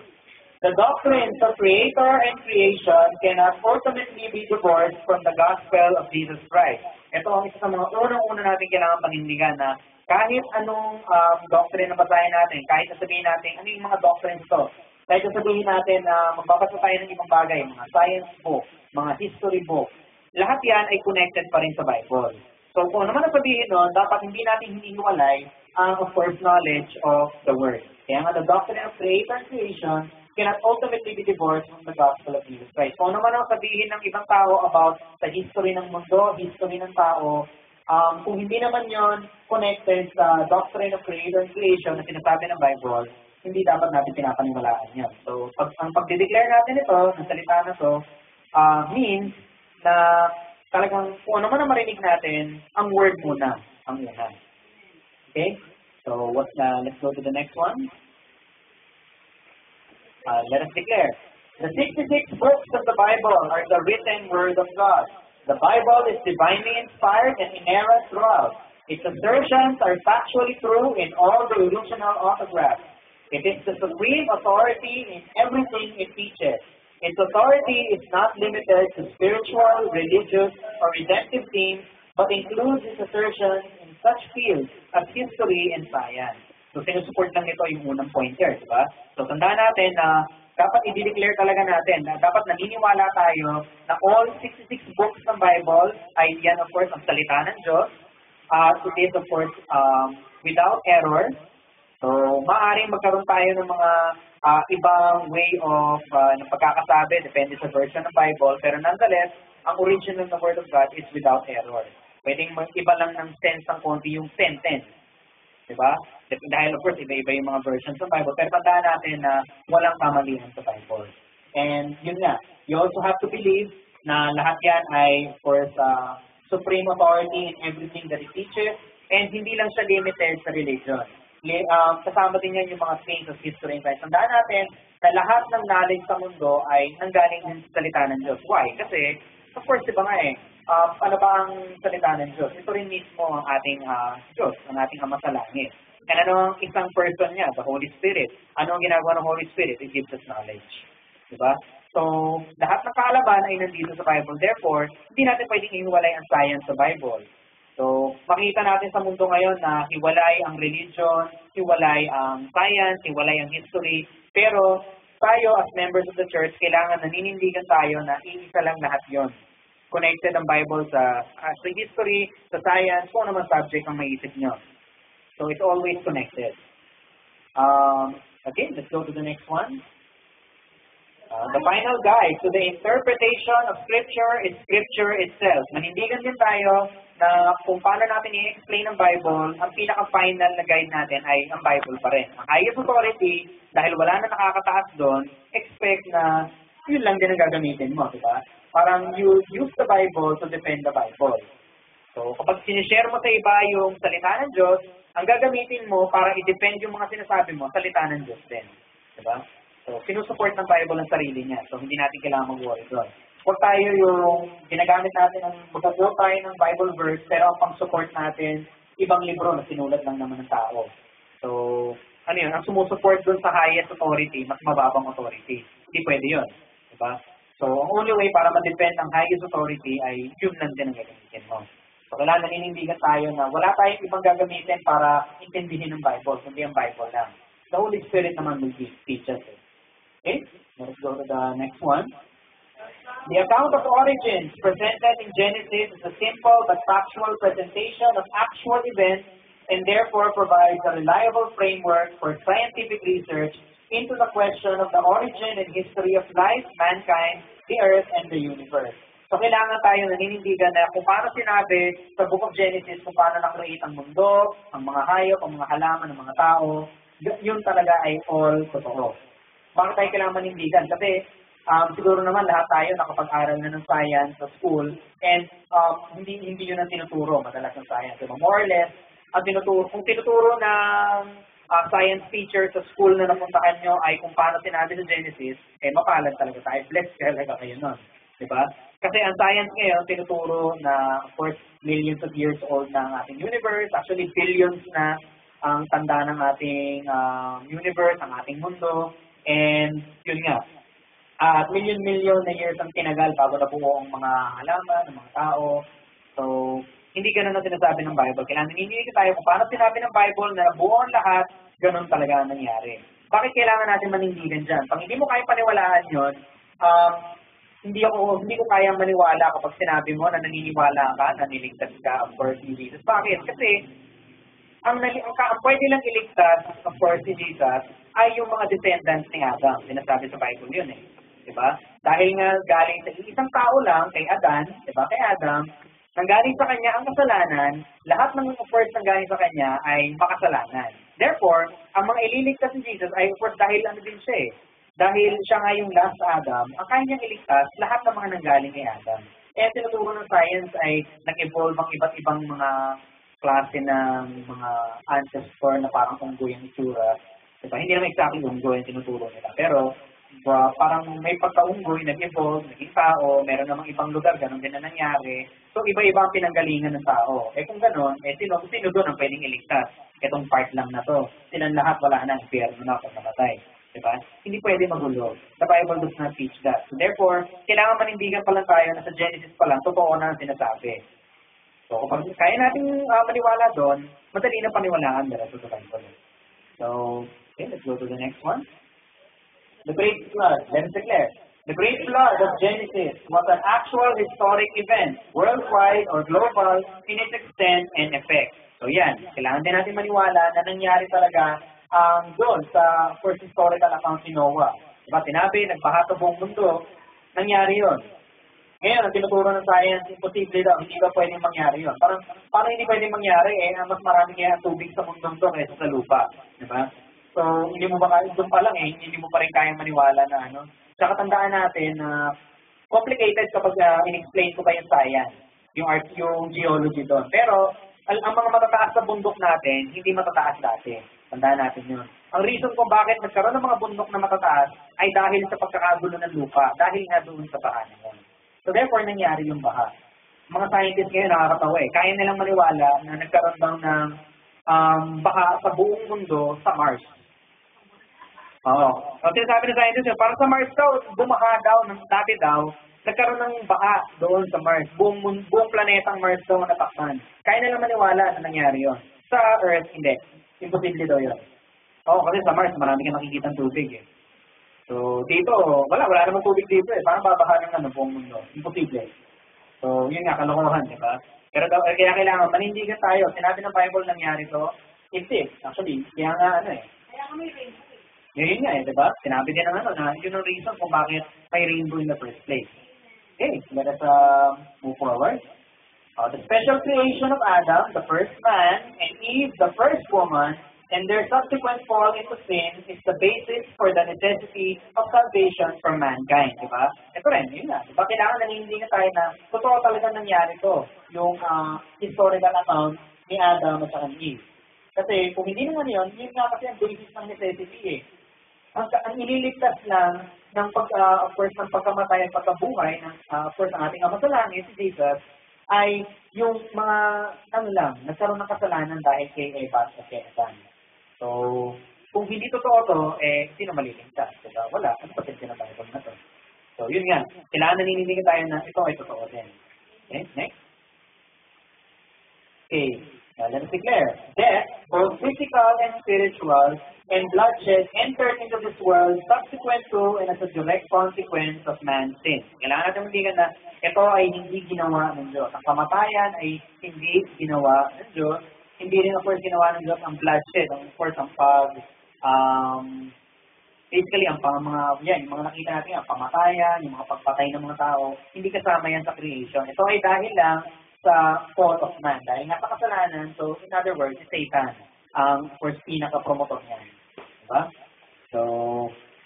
Speaker 2: The doctrines of Creator and creation cannot ultimately be divorced from the gospel of Jesus Christ. Ito ang isa sa mga unang-una natin kailangan panindigan na kahit anong doctrine na basahin natin, kahit sabihin natin, ano yung mga doctrines to? Kahit sabihin natin na magbabasa tayo ng ibang bagay, mga science book, mga history book, lahat yan ay connected pa rin sa Bible. So kung naman sabihin nun, dapat hindi natin hinihiwalay ang, of course, knowledge of the Word. Kaya nga, the doctrine of Creator and creation cannot ultimately be divorced from the gospel of Jesus Christ. Kung naman ang sabihin ng ibang tao about sa history ng mundo, history ng tao, kung hindi naman yon connected sa doctrine of Creator and creation na sinasabi ng Bible, hindi dapat natin pinapaniwalaan yan. So, ang pagde-declare natin ito, ng salita na to, means na talagang kung ano man ang marinig natin, ang word muna, ang una. Okay? So, let's go to the next one. Let us declare. The 66 books of the Bible are the written word of God. The Bible is divinely inspired and inerrant throughout. Its assertions are factually true in all the original autographs. It is the supreme authority in everything it teaches. Its authority is not limited to spiritual, religious, or redemptive themes, but includes its assertions in such fields as history and science. So, sinusupport lang ito yung unang pointer, di ba? So, tandaan natin na dapat i-declare talaga natin na dapat naniniwala tayo na all 66 books ng Bible ay yan, of course, ang salita ng Diyos. It is, of course, without error. So, maaaring magkaroon tayo ng mga ibang way of ng pagkakasabi, depende sa version ng Bible, pero nonetheless, ang original na Word of God is without error. Pwedeng iba lang ng sense ng konti yung sentence. Diba? Dahil of course, iba-iba yung mga versions ng Bible, pero tandaan natin na walang kamalian sa Bible. And yun nga, you also have to believe na lahat yan ay, of course, supreme authority in everything that it teaches, and hindi lang siya limited sa religion. Kasama din yan yung mga things of history and science. Tandaan natin na lahat ng knowledge sa mundo ay nanggaling din sa salita ng Diyos. Why? Kasi, of course, diba nga ano ba ang salita ng Diyos? Ito rin mismo ang ating Diyos, ang ating Ama sa langit. And ano ang isang person niya? The Holy Spirit. Ano ang ginagawa ng Holy Spirit? It gives us knowledge. Diba? So, lahat ng kaalaman ay nandito sa Bible. Therefore, hindi natin pwedeng ihiwalay ang science sa Bible. So, makita natin sa mundo ngayon na hiwalay ang religion, hiwalay ang science, hiwalay ang history. Pero, tayo as members of the church, kailangan naninindigan tayo na iisa lang lahat yon. Connected ang Bible sa history, sa science, kung ano man subject ang maiisip nyo. So, it's always connected. Okay, let's go to the next one. The final guide to the interpretation of Scripture is Scripture itself. Manindigan din tayo na kung paano natin i-explain ang Bible, ang pinaka-final na guide natin ay ang Bible pa rin. Ang highest authority, dahil wala na nakakataas doon, expect na yun lang din ang gagamitin mo, diba? Parang you use the Bible to defend the Bible. So, kapag sinishare mo sa iba yung salita ng Diyos, ang gagamitin mo para i-defend yung mga sinasabi mo, salita ng Diyos din. Diba? So, sinusupport ng Bible ang sarili niya. So, hindi natin kailangan mag-worry doon. Huwag tayo yung ginagamit natin ng magagawa tayo ng Bible verse, pero ang pang-support natin, ibang libro na sinulat lang naman ng tao. So, ano yun? Ang sumusupport doon sa highest authority, mas mababang authority. Hindi pwede yun. Diba? So, ang only way para ma-defend ang highest authority ay yun lang din ang gagamitin mo. So, kailangan naninindigan tayo na wala tayong ibang gagamitin para intindihin ang Bible, kundi ang Bible lang. The Holy Spirit naman will teach us. Okay, let's go to the next one. The account of origins presented in Genesis is a simple but factual presentation of actual events and therefore provides a reliable framework for scientific research into the question of the origin and history of life, mankind, the earth, and the universe. So, kailangan tayo naninindigan na kung paano sinabi sa Book of Genesis kung paano na-create ang mundo, ang mga hayop, ang mga halaman, ang mga tao, yun talaga ay all totoo. Bakit tayo kailangan manindigan? Kasi siguro naman lahat tayo nakapag-aral na ng science sa school and hindi yun ang tinuturo madalas ng science. Diba? More or less, kung tinuturo ng science teacher sa school na napuntahan nyo ay kung paano sinabi sa Genesis, mapalad talaga tayo. Blessed talaga kayo nun. Diba? Kasi ang science ngayon, tinuturo na, of course, millions of years old na ang ating universe. Actually, billions na ang tanda ng ating universe, ang ating mundo. And yun nga, at million-million na years ang tinagal bago nabuo ang mga halaman, ang mga tao. So, hindi ganun ang sinasabi ng Bible. Kailangan nininig tayo kung paano sinabi ng Bible na buo ang lahat, ganun talaga ang nangyari. Bakit kailangan natin manindigan dyan? Pag hindi mo kaya paniwalaan yun, hindi ko kayang maniwala kapag sinabi mo na naniniwala ka, na niligtas ka, of course, si Jesus. Bakit? Kasi, ang pwede lang iligtas, of course, si Jesus, ay yung mga descendants ni Adam. Sinasabi sa Bible yun Diba? Dahil nga galing sa isang tao lang, kay Adan, diba? Kay Adam, nanggaling sa kanya ang kasalanan, lahat ng of course nanggaling sa kanya ay makasalanan. Therefore, ang mga ililigtas ni Jesus ay of course dahil ano din siya Dahil siya nga yung last Adam, ang kaya niyang iligtas lahat ng mga nanggaling kay Adam. Kaya tinuturo ng science ay nag-evolve ang iba't ibang mga klase ng mga ancestor na parang unggoy ang itsura. Diba? Hindi naman exactly unggoy ang tinuturo nila. Pero parang may pagka-unggoy, nag-evolve, naging tao, meron namang ibang lugar, ganun din na nangyari. So, iba-iba ang pinanggalingan ng tao. Kung ganun, sino doon ang pwedeng iligtas? Itong part lang na to. Silang lahat wala na, impyerno na pag namatay. Diba? Hindi pwede magulo. The Bible does not teach that. So, therefore, kailangan manindigan pa lang tayo na sa Genesis pa lang, totoo na ang sinasabi. So, kapag kaya natin maniwala doon, madali na paniwalaan the rest of the Bible. So, okay, let's go to the next one. The Great Flood. Let's declare. The Great Flood of Genesis was an actual historic event, worldwide or global in its extent and effect. So yan, kailangan din natin maniwala na nangyari talaga doon sa first historical account ni Noah. Diba? Sinabi, nagbaha sa buong mundo, nangyari yun. Ngayon, ang tinuturo ng science, imposible daw, hindi ba pwedeng mangyari yun? Parang hindi pwedeng mangyari, mas marami kaya tubig sa mundong to kaysa sa lupa. Diba? So, hindi mo ba, doon pa lang hindi mo pa rin kaya maniwala na ano. Tsaka tandaan natin na complicated kapag in-explain ko ba yung science, yung geology doon. Pero, ang mga matataas sa bundok natin, hindi matataas dati. Tandaan natin yun. Ang reason kung bakit nagkaroon ng mga bundok na matataas ay dahil sa pagkakagulo ng lupa, dahil nga doon sa baha naman. So therefore, nangyari yung baha. Mga scientists ngayon nakakatawa Kaya nilang maniwala na nagkaroon daw ng baha sa buong mundo sa Mars. Oo. So sinasabi ng scientists, parang sa Mars daw, bumaha daw, dati daw, nagkaroon ng baha doon sa Mars. Buong planetang Mars daw natakpan. Kaya nilang maniwala na nangyari yun. Sa Earth, hindi. Imposible daw yun. Oo, kasi sa Mars, marami kang nakikita ng tubig So, dito, wala namang tubig dito Parang babaha ng buong mundo. Imposible. So, yun nga, kalokohan, di ba? Pero kaya kailangan, manindigan tayo. Sinabi ng Bible nangyari to, hindi. Actually, kaya nga,
Speaker 3: Kaya kami rainbow
Speaker 2: Yun nga di ba? Sinabi din ng na yun ang reason kung bakit may rainbow in the first place. Okay, let us move forward. The special creation of Adam, the first man, and Eve, the first woman, and their subsequent fall into sin is the basis for the necessity of salvation for mankind, di ba? Ito rin, yun nga. Di ba? Kailangan nanindigan tayo na totoo talaga nangyari to, yung historical account ni Adam at saka ni Eve. Kasi kung hindi naman yun nga kasi ang basis ng necessity Ang ililigtas lang ng of course, ng pagkamatay at pagkabuhay ng of course, ang ating Ama sa Langit, si Jesus, ay yung mga, nagkaroon ng kasalanan dahil kay Eva at kay Adan. So, kung hindi totoo to, sino maliligtas? Diba? Wala. Ano pa sila ng Bible na to? So, yun nga. Kailangan naninindigan tayo na ito ay totoo din. Okay, next. Okay, let us declare. Death, both physical and spiritual, and bloodshed entered into this world subsequent to and as a direct consequence of man's sin. Kailangan natin matindigan na ito ay hindi ginawa ng Diyos. Ang kamatayan ay hindi ginawa ng Diyos. Hindi rin, of course, ginawa ng Diyos ang bloodshed. Of course, ang basically, yung mga nakita natin, ang pamatayan, yung mga pagpatay ng mga tao, hindi kasama yan sa creation. Ito ay dahil lang sa fall of man. Dahil nga sa kasalanan, so in other words, si Satan ang first pinaka-promotor niya. Diba? So,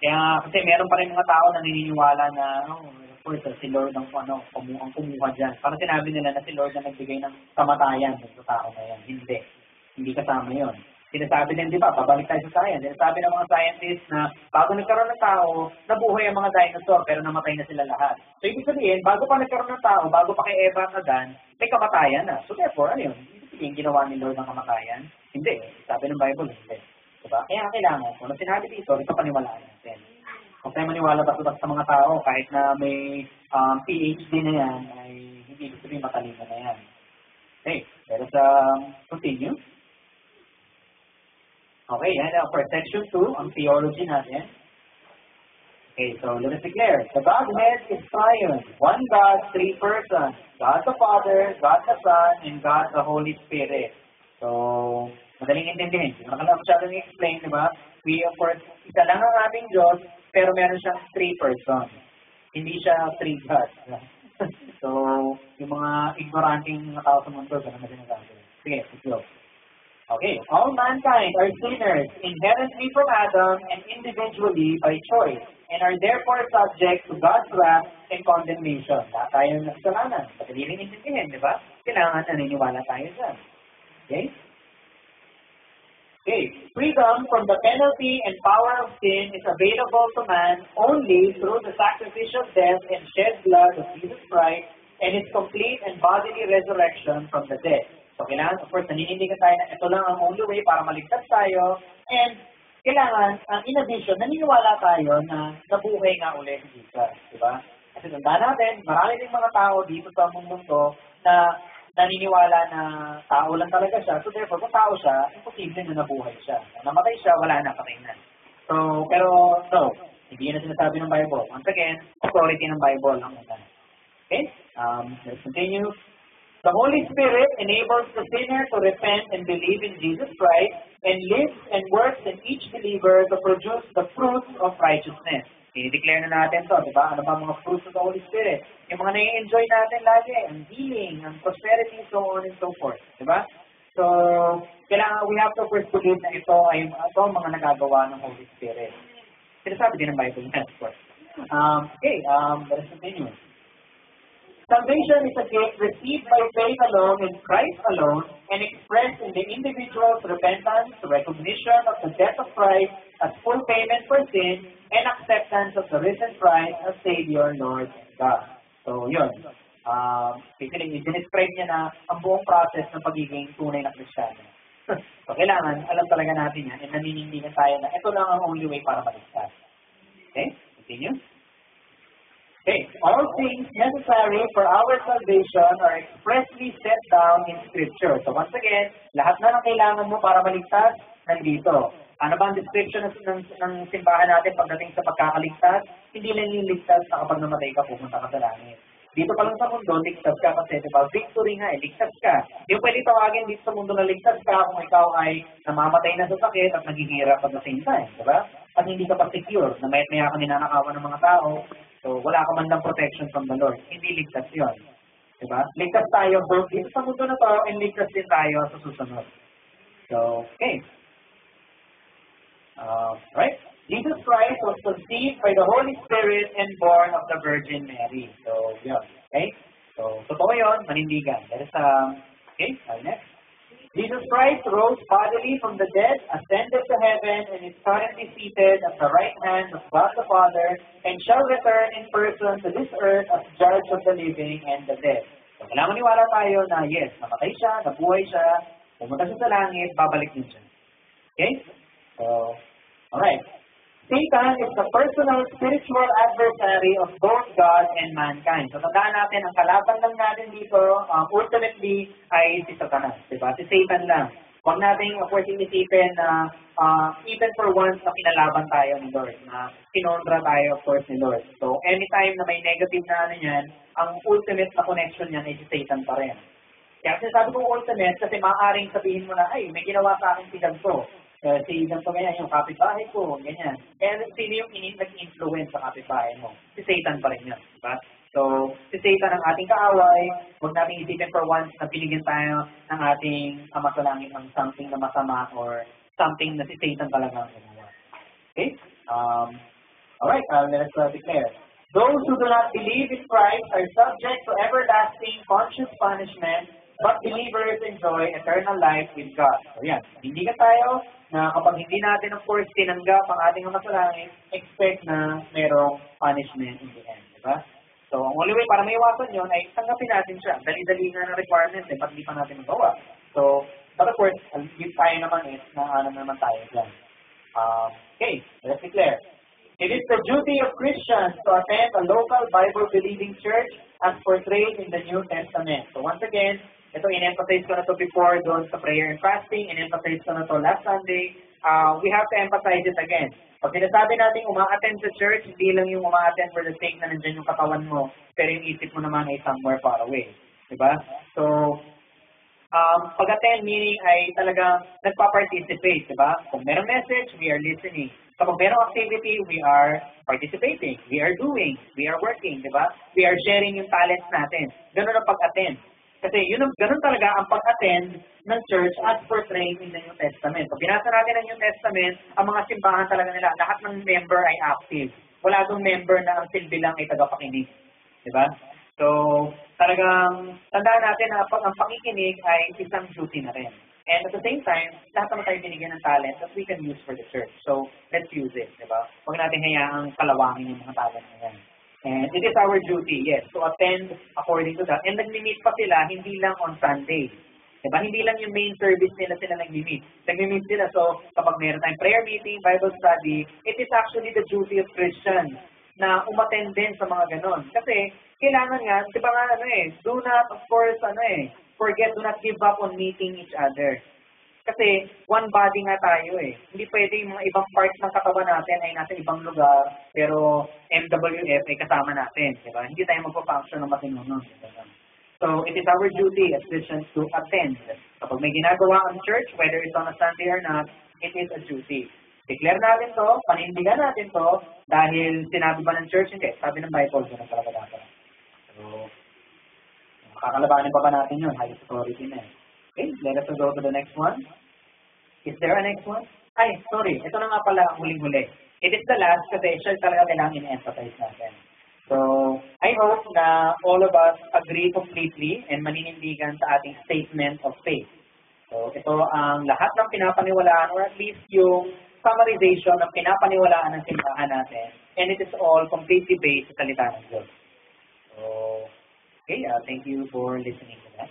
Speaker 2: kaya kasi meron pa rin mga tao na naniniwala na of course, si Lord ang kumuha dyan. Parang sinabi nila na si Lord na nagbigay ng kamatayan sa tao na yan. Hindi. Hindi kasama yun. Sinasabi din, di ba, pabalik tayo sa science. Sinasabi ng mga scientists na bago nagkaroon ng tao, nabuhay ang mga dinosaur pero namatay na sila lahat. So, ibig sabihin, bago pa nagkaroon ng tao, bago pa kay Eva at Adan, may kamatayan na. So, therefore, ano yun? Ibig sabihin, ginawa ni Lord ng kamatayan? Hindi. Sabi ng Bible, hindi. Diba? Kaya kailangan, kung sinabi dito, ito paniwalaan natin. Kung tayo maniwala basta sa mga tao, kahit na may PhD na yan, ay hindi ibig sabihin matalino na yan. Okay, let us continue. Okay, and for section 2, ang theology natin. Okay, so let us declare. The Godhead is triune. One God, three persons. God the Father, God the Son, and God the Holy Spirit. So, madaling intindihin. Hindi naman lang masyadong i-explain, di ba? We, of course, isa lang ang ating Diyos, pero meron siyang three persons. Hindi siya three gods. So, yung mga ignoranting mga tao sa mundo, ganun na sinasabi. Sige, let's go. Okay, all mankind are sinners, inherently from Adam and individually by choice, and are therefore subject to God's wrath and condemnation. Lahat tayo ng kasalanan. Madali rin intindihin, di ba? Kailangan naniniwala tayo dyan. Okay? Okay, freedom from the penalty and power of sin is available to man only through the sacrificial death and shed blood of Jesus Christ and His complete and bodily resurrection from the dead. So, kailangan, of course, naninindigan tayo na ito lang ang only way para maligtas tayo. And, kailangan, in addition, naniniwala tayo na nabuhay nga ulit si Jesus. Diba? Kasi tandaan natin, marami din mga tao dito sa mundong to na naniniwala na tao lang talaga siya. So, therefore, kung tao siya, imposible na nabuhay siya. Kung namatay siya, wala na, patay na. So, pero, no. Hindi yun na sinasabi ng Bible. Once again, authority ng Bible ang una. Okay? Let's continue. The Holy Spirit enables the sinner to repent and believe in Jesus Christ and lives and works in each believer to produce the fruits of righteousness. I-declare na natin to, di ba? Ano ba mga fruits of the Holy Spirit? Yung mga nai-enjoy natin lagi, ang healing, ang prosperity, so on and so forth. Di ba? So, kailangan, we have to first believe na ito ay ang mga nagagawa ng Holy Spirit. Sinasabi din ng Bible na, of course. Let's continue. Salvation is a gift received by faith alone in Christ alone and expressed in the individual's repentance, recognition of the death of Christ as full payment for sin, and acceptance of the risen Christ as Savior, Lord, and God. So, yun. I-describe niya na ang buong process ng pagiging tunay na Kristiyano. So, kailangan, alam talaga natin yan, and naninindigan tayo na ito lang ang only way para maligtas. Okay? Continue. Okay, all things necessary for our salvation are expressly set down in Scripture. So once again, lahat na ng kailangan mo para maligtas, nandito. Ano ba ang description ng simbahan natin pagdating sa pagkakaligtas? Hindi lang yung ligtas na kapag namatay ka, pumunta ka sa langit. Dito pa lang sa mundo, ligtas ka kasi, diba? Victory nga ligtas ka. Yung pwede tawagin dito sa mundo na ligtas ka kung ikaw ay namamatay na sa sakit at naghihirap at the same time, diba? At hindi ka pa secure, na maya ka ninanakawan ng mga tao, so wala ka man lang protection from the Lord. Hindi ligtas yun. Diba? Ligtas tayo both dito sa mundo na to, and ligtas din tayo sa susunod. So, okay. Right? Jesus Christ was conceived by the Holy Spirit and born of the Virgin Mary. So, yun. Okay? So, totoo yun, manindigan. That is, okay, next. Jesus Christ rose bodily from the dead, ascended to heaven, and is currently seated at the right hand of God the Father, and shall return in person to this earth as judge of the living and the dead. So, kailangan maniwala tayo na yes, namatay siya, nabuhay siya, pumunta siya sa langit, babalik din siya. Okay? So, alright. Satan is the personal spiritual adversary of both God and mankind. So, tandaan natin, ang kalaban lang natin dito, ultimately, ay si Satanas. Diba? Si Satan lang. Huwag natin, of course, inisipin na even for once na kinalaban tayo ni Lord, na kinontra tayo, of course, ni Lord. So, anytime na may negative na ano yan, ang ultimate na connection niyan ay si Satan pa rin. Kaya sinasabi kong ultimate kasi maaaring sabihin mo na, ay, may ginawa sa akin si ganito. Si ganito ganyan, yung kapitbahay ko, ganyan. Kaya sino yung nag-influence sa kapitbahay mo? Si Satan pa rin yan. Diba? So, si Satan ang ating kaaway. Huwag natin isipin for once na binigyan tayo ng ating ama sa langit ng something na masama or something na si Satan talaga ang ginawa. Okay? Alright, let's declare. Those who do not believe in Christ are subject to everlasting conscious punishment, but believers enjoy eternal life with God. So yan, hindi ka tayo na kapag hindi natin, of course, tinanggap ang ating ama sa langit, expect na merong punishment in the end. Diba? So, ang only way para maiwasan yun ay tanggapin natin siya. Dali-dali nga na requirements pag di pa natin magawa. So, but of course, yung tayo naman is na ano naman tayo dyan. Okay, let's declare. It is the duty of Christians to attend a local Bible-believing church as portrayed in the New Testament. So once again, ito in-emphasize ko na to before doon sa prayer and fasting, in-emphasize ko na to last Sunday. We have to emphasize it again. Pag sinasabi natin uma-attend sa church, hindi lang yung uma-attend for the sake na nandiyan yung katawan mo, pero yung isip mo naman ay somewhere far away. Diba? So, pag-attend meaning ay talagang nagpa-participate, diba? Kung merong message, we are listening. Kapag merong activity, we are participating, we are doing, we are working, diba? We are sharing yung talents natin. Ganun ang pag-attend. Kasi ganun talaga ang pag-attend ng church as portrayed in the New Testament. Pag binasa natin ang New Testament, ang mga simbahan talaga nila, lahat ng member ay active. Wala dong member na ang silbi lang ay tagapakinig. Diba? So, talagang tandaan natin na ang pakikinig ay isang duty na rin. And at the same time, lahat naman tayo binigyan ng talent that we can use for the church. So, let's use it. Diba? Huwag natin hayaang kalawangin yung mga talent na yan. And it is our duty, yes, to attend according to that. And nag-meet pa sila, hindi lang on Sunday. Diba? Hindi lang yung main service nila sila nag-meet. Nag-meet sila, so kapag meron tayong prayer meeting, Bible study, it is actually the duty of Christians na umattend din sa mga ganon. Kasi, kailangan nga, di ba nga do not, of course, forget, do not give up on meeting each other. Kasi, one body nga tayo Hindi pwede yung mga ibang parts ng katawan natin ay nasa ibang lugar, pero MWF ay kasama natin, di ba? Hindi tayo magpa-function ng matino nun. So, it is our duty as Christians to attend. Kapag may ginagawa ang church, whether it's on a Sunday or not, it is a duty. Declare natin to, panindigan natin to, dahil sinabi ba ng church? Hindi. Sabi ng Bible, yun ang talaga dapat. So, kakalabanin pa ba natin yun? High authority na. Okay, let us go to the next one. Is there a next one? Ay, sorry. Ito na nga pala ang huling-huli. It is the last kasi siya talaga kailangan in-emphasize natin. So, I hope na all of us agree completely and maninindigan sa ating statement of faith. So, ito ang lahat ng pinapaniwalaan or at least yung summarization ng pinapaniwalaan ng simbahan natin. And it is all completely based sa salita ng Diyos. So, okay, thank you for listening to that.